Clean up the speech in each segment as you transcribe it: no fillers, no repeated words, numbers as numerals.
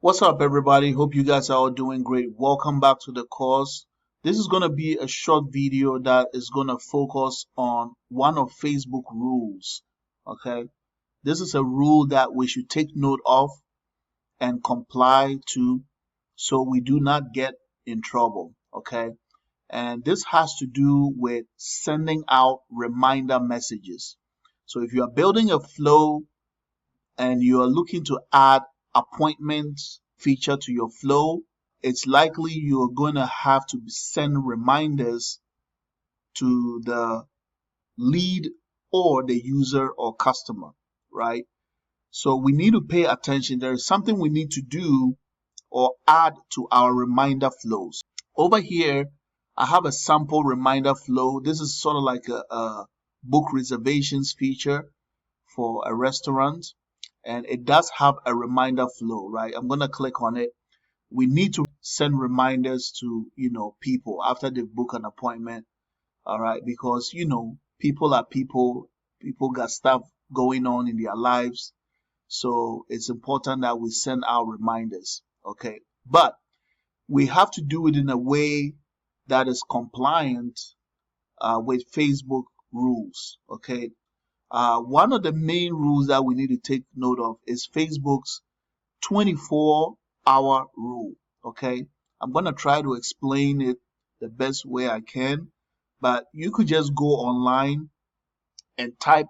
What's up, everybody? Hope you guys are all doing great. Welcome back to the course. This is going to be a short video that is going to focus on one of Facebook rules. Okay. This is a rule that we should take note of and comply to so we do not get in trouble. Okay. And this has to do with sending out reminder messages. So if you are building a flow and you are looking to add appointments feature to your flow, it's likely you're going to have to send reminders to the lead or the user or customer, right? So we need to pay attention. There is something we need to do or add to our reminder flows. Over here, I have a sample reminder flow. This is sort of like a book reservations feature for a restaurant, and it does have a reminder flow, right? I'm going to click on it. We need to send reminders to, people after they book an appointment, all right? Because, people are people, people got stuff going on in their lives. So it's important that we send out reminders, okay? But we have to do it in a way that is compliant with Facebook rules, okay? One of the main rules that we need to take note of is Facebook's 24-hour rule. Okay, I'm going to try to explain it the best way I can, but you could just go online and type,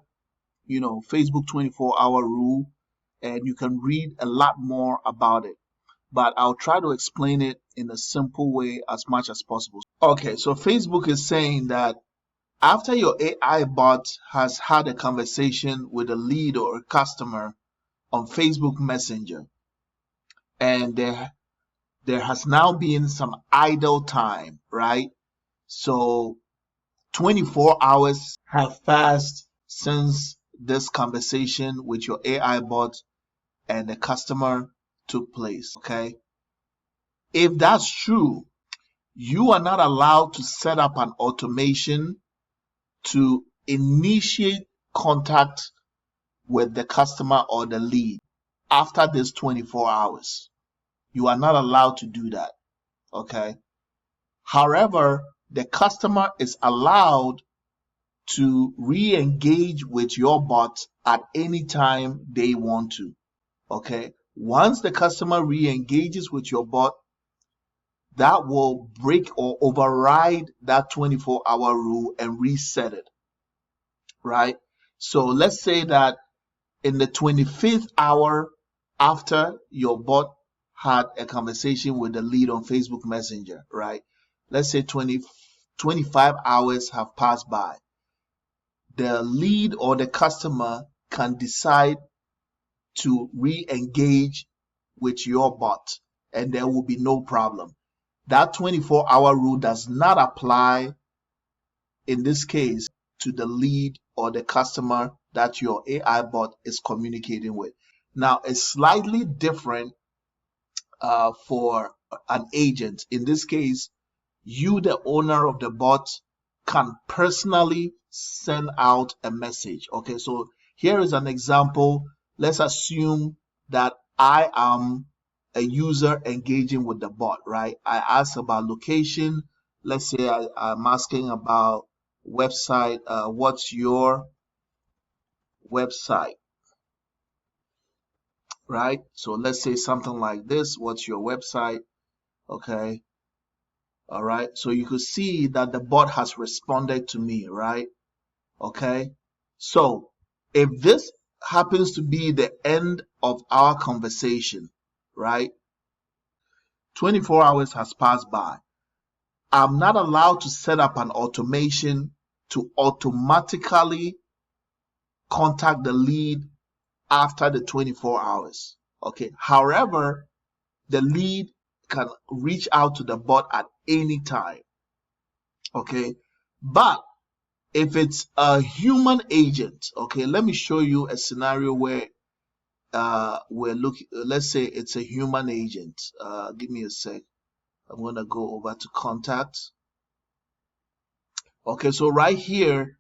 Facebook 24-hour rule, and you can read a lot more about it. But I'll try to explain it in a simple way as much as possible. Okay, so Facebook is saying that after your AI bot has had a conversation with a lead or a customer on Facebook Messenger, and there has now been some idle time, right? So 24 hours have passed since this conversation with your AI bot and the customer took place, okay? If that's true, you are not allowed to set up an automation to initiate contact with the customer or the lead after this 24 hours. You are not allowed to do that. Okay. However, the customer is allowed to re-engage with your bot at any time they want to. Okay. Once the customer re-engages with your bot, that will break or override that 24-hour rule and reset it. Right. So let's say that in the 25th hour after your bot had a conversation with the lead on Facebook Messenger, right? Let's say 25 hours have passed by. The lead or the customer can decide to re-engage with your bot, and there will be no problem. That 24-hour rule does not apply in this case to the lead or the customer that your AI bot is communicating with. Now, it's slightly different for an agent. In this case, you, the owner of the bot, can personally send out a message. Okay, so here is an example. Let's assume that I am a user engaging with the bot, right? I ask about location. Let's say I'm asking about website. What's your website? Right? So let's say something like this. What's your website? Okay. All right. So you could see that the bot has responded to me, right? Okay. So if this happens to be the end of our conversation, right? 24 hours has passed by. I'm not allowed to set up an automation to automatically contact the lead after the 24 hours. Okay. However, the lead can reach out to the bot at any time. Okay. But if it's a human agent, okay, let me show you a scenario where we're looking, let's say it's a human agent. Give me a sec. I'm going to go over to contacts. Okay, so right here,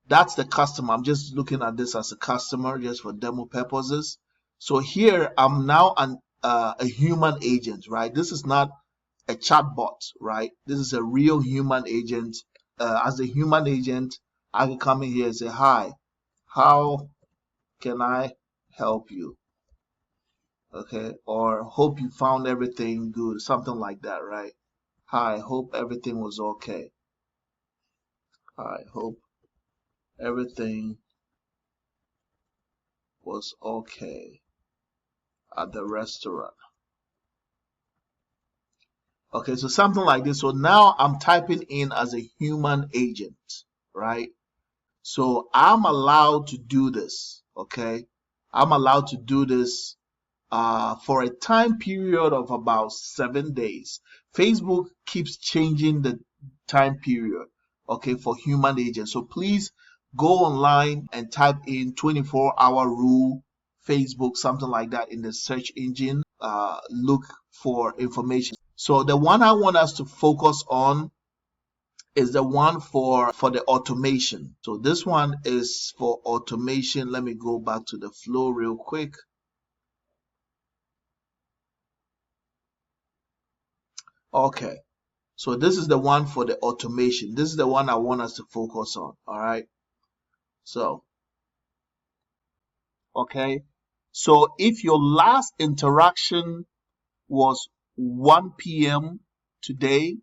that's the customer. I'm just looking at this as a customer just for demo purposes. So here I'm now a human agent, right? This is not a chatbot, right? This is a real human agent. As a human agent, I can come in here and say, "Hi, how can I help you?" Okay, or "Hope you found everything good," something like that, right? "Hi, hope everything was okay. I hope everything was okay at the restaurant." Okay, so something like this. So now I'm typing in as a human agent, right? So I'm allowed to do this, okay? I'm allowed to do this for a time period of about 7 days. Facebook keeps changing the time period, okay, for human agents. So please go online and type in 24-hour rule Facebook, something like that in the search engine. Look for information. So the one I want us to focus on is the one for the automation. So this one is for automation. Let me go back to the flow real quick. Okay. So this is the one for the automation. This is the one I want us to focus on. All right. So, okay. So if your last interaction was 1 p.m. today,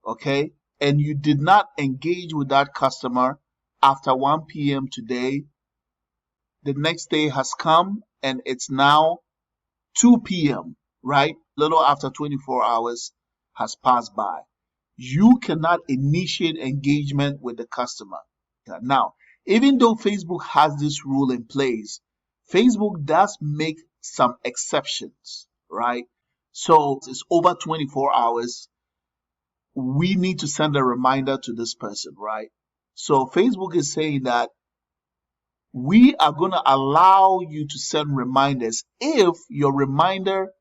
okay, and you did not engage with that customer after 1 p.m. today, the next day has come and it's now 2 p.m., right? Little after 24 hours has passed by. You cannot initiate engagement with the customer. Now, even though Facebook has this rule in place, Facebook does make some exceptions, right? So it's over 24 hours. We need to send a reminder to this person, right? So Facebook is saying that we are going to allow you to send reminders if your reminder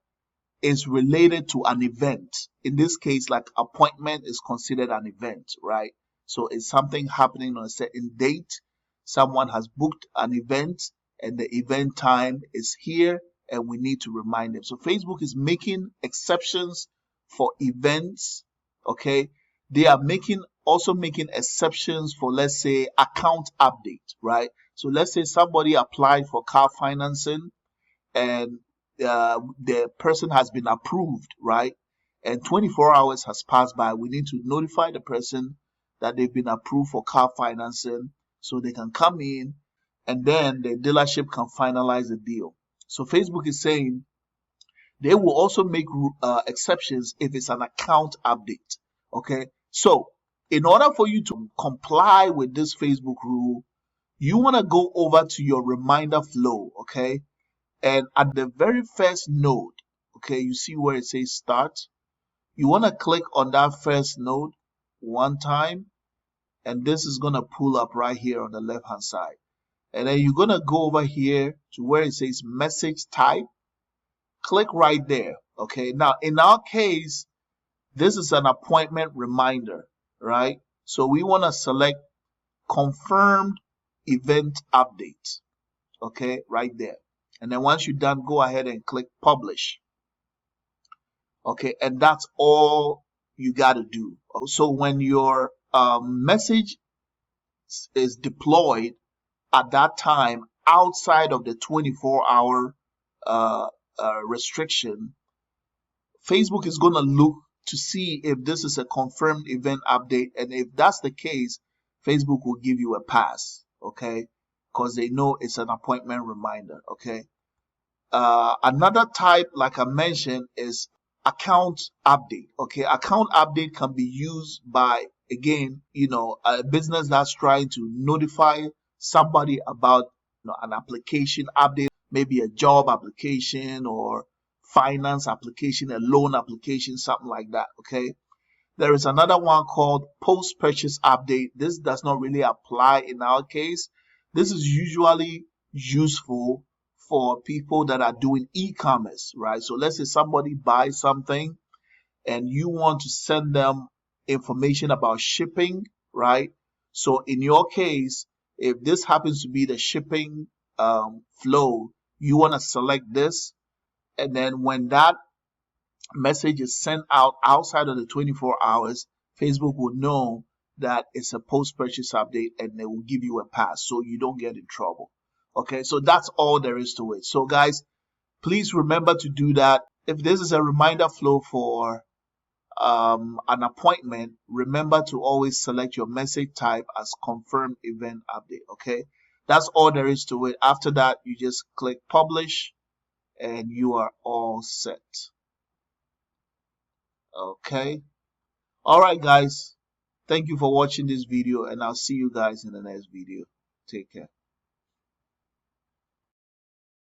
is related to an event. In this case, like appointment is considered an event, right? So it's something happening on a certain date. Someone has booked an event and the event time is here and we need to remind them. So Facebook is making exceptions for events, okay? They are also making exceptions for, let's say, account update, right? So let's say somebody applied for car financing and the person has been approved, right? And 24 hours has passed by. We need to notify the person that they've been approved for car financing so they can come in and then the dealership can finalize the deal. So Facebook is saying they will also make exceptions if it's an account update. Okay. So in order for you to comply with this Facebook rule, you want to go over to your reminder flow. Okay. And at the very first node, okay, you see where it says start. You want to click on that first node one time, and this is going to pull up right here on the left hand side. And then you're going to go over here to where it says message type. Click right there. Okay, now in our case, this is an appointment reminder, right? So we want to select confirmed event update. Okay, right there. And then once you're done, go ahead and click publish. Okay, and that's all you got to do. So when your message is deployed at that time outside of the 24-hour uh, restriction, Facebook is going to look to see if this is a confirmed event update. And if that's the case, Facebook will give you a pass, okay? Because they know it's an appointment reminder, okay? Another type, like I mentioned, is account update. Okay, account update can be used by, again, a business that's trying to notify somebody about an application update, maybe a job application or finance application, a loan application, something like that. Okay. There is another one called post-purchase update. This does not really apply in our case. This is usually useful for people that are doing e-commerce, right? So let's say somebody buys something and you want to send them information about shipping, right? So in your case, if this happens to be the shipping flow, you want to select this And then when that message is sent out outside of the 24 hours, Facebook will know that it's a post-purchase update and they will give you a pass so you don't get in trouble. Okay, so that's all there is to it. So guys, please remember to do that. If this is a reminder flow for an appointment, remember to always select your message type as confirmed event update. Okay, that's all there is to it. After that, you just click publish and you are all set. Okay. All right, guys. Thank you for watching this video, and I'll see you guys in the next video. Take care.